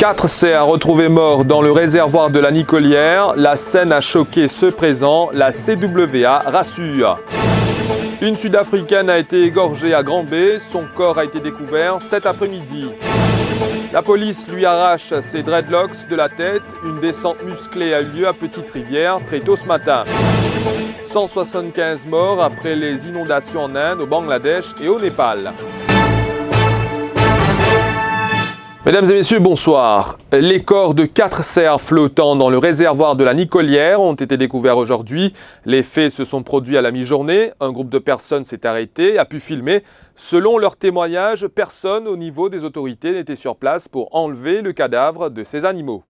4 cerfs retrouvés morts dans le réservoir de la Nicolière. La scène a choqué ceux présents. La CWA rassure. Une Sud-Africaine a été égorgée à Grand-B. Son corps a été découvert cet après-midi. La police lui arrache ses dreadlocks de la tête. Une descente musclée a eu lieu à Petite-Rivière très tôt ce matin. 175 morts après les inondations en Inde, au Bangladesh et au Népal. Mesdames et messieurs, bonsoir. Les corps de 4 cerfs flottant dans le réservoir de la Nicolière ont été découverts aujourd'hui. Les faits se sont produits à la mi-journée. Un groupe de personnes s'est arrêté et a pu filmer. Selon leurs témoignages, personne au niveau des autorités n'était sur place pour enlever le cadavre de ces animaux.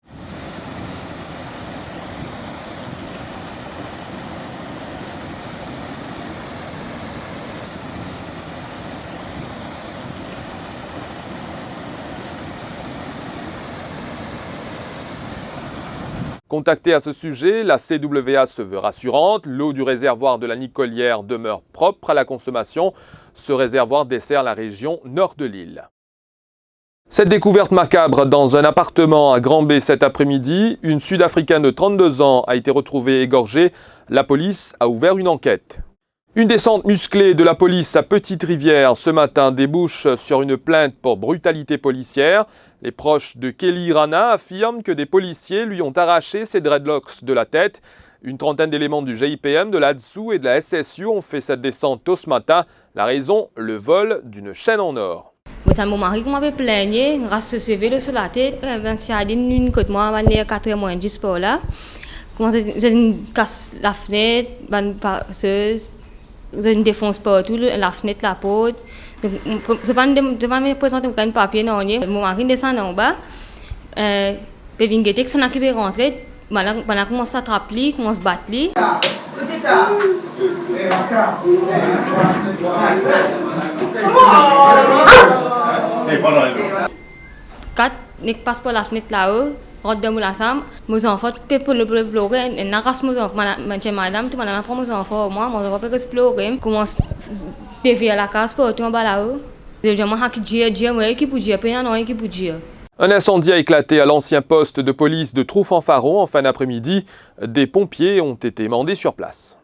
Contactée à ce sujet, la CWA se veut rassurante. L'eau du réservoir de la Nicolière demeure propre à la consommation. Ce réservoir dessert la région nord de l'île. Cette découverte macabre dans un appartement à Grand-B cet après-midi, une Sud-Africaine de 32 ans a été retrouvée égorgée. La police a ouvert une enquête. Une descente musclée de la police à Petite-Rivière ce matin débouche sur une plainte pour brutalité policière. Les proches de Kelly Rana affirment que des policiers lui ont arraché ses dreadlocks de la tête. Une trentaine d'éléments du GIPM, de l'ADSU et de la SSU ont fait cette descente tôt ce matin. La raison, le vol d'une chaîne en or. Mon mari m'avait plaigné, grâce à ce vélo sur la tête, une côte moi, à 4 mois du sport là. Comment je casse la fenêtre, je défonce partout, la fenêtre, la porte. Je ne me présenter aucun papier, non. Mon mari descend en bas. Puis il y a ça qui est rentré. Maintenant, commence à attraper, commence à battre. 4, ne passe par la fenêtre là-haut. Rentre dans la chambre, mes enfants peuvent pleurer, et n'arrache mes enfants, madame, tout madame prend mes enfants, moi, mes enfants peuvent pleurer, commence à dévier la case pour tout en bas là-haut. Un incendie a éclaté à l'ancien poste de police de Troux-Fanfaron en fin d'après-midi. Des pompiers ont été mandés sur place.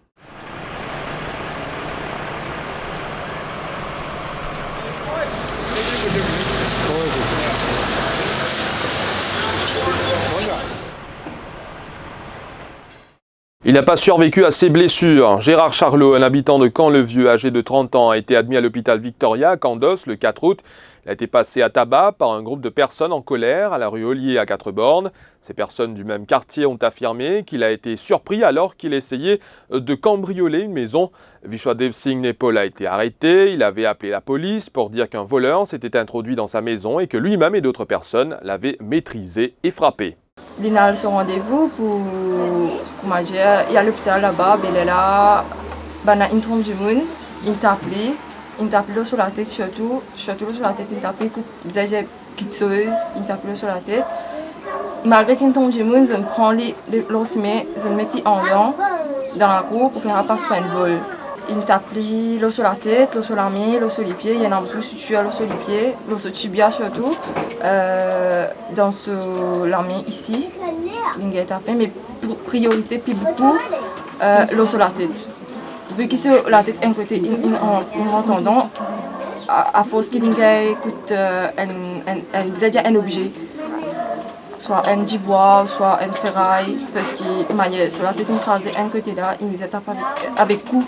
Il n'a pas survécu à ses blessures. Gérard Charlot, un habitant de Caen-le-Vieux, âgé de 30 ans, a été admis à l'hôpital Victoria à Candos le 4 août. Il a été passé à tabac par un groupe de personnes en colère à la rue Ollier à 4 bornes. Ces personnes du même quartier ont affirmé qu'il a été surpris alors qu'il essayait de cambrioler une maison. Vishwadev Singh Nepal a été arrêté. Il avait appelé la police pour dire qu'un voleur s'était introduit dans sa maison et que lui-même et d'autres personnes l'avaient maîtrisé et frappé. Il a son rendez-vous pour, comment dire, il y a l'hôpital là-bas, il est là, il a une trompe du monde, il tape sur la tête surtout sur la tête, il tape des kitseuse, il tape sur la tête. Malgré qu'il tombe du monde, je prends l'ossemé, je le mets en dents dans la cour pour faire passe pas une vol. Il tape l'eau sur la tête, l'eau sur la main, l'eau sur les pieds, il y en a beaucoup sur l'eau sur les pieds, l'eau sur le tibia surtout, dans la main ici, il y a tapé, mais priorité puis beaucoup l'eau sur la tête. Vu qu'il sur la tête un côté, en entendant, à force qu'il écoute un objet, soit un du bois, soit un ferraille, parce qu'il sur la tête écrasée un côté là, il les tape avec coup.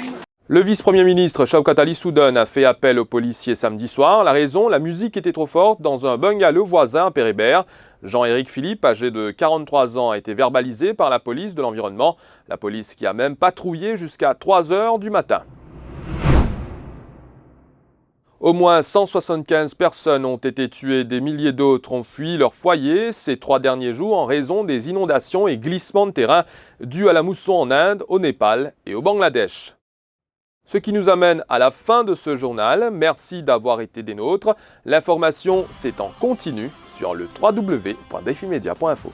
Le vice-premier ministre Shaukat Ali Soudane a fait appel aux policiers samedi soir. La raison, la musique était trop forte dans un bungalow voisin à Pérébert. Jean-Éric Philippe, âgé de 43 ans, a été verbalisé par la police de l'environnement. La police qui a même patrouillé jusqu'à 3 heures du matin. Au moins 175 personnes ont été tuées, des milliers d'autres ont fui leur foyer ces 3 derniers jours en raison des inondations et glissements de terrain dus à la mousson en Inde, au Népal et au Bangladesh. Ce qui nous amène à la fin de ce journal. Merci d'avoir été des nôtres. L'information, c'est en continu sur le www.defimedia.info.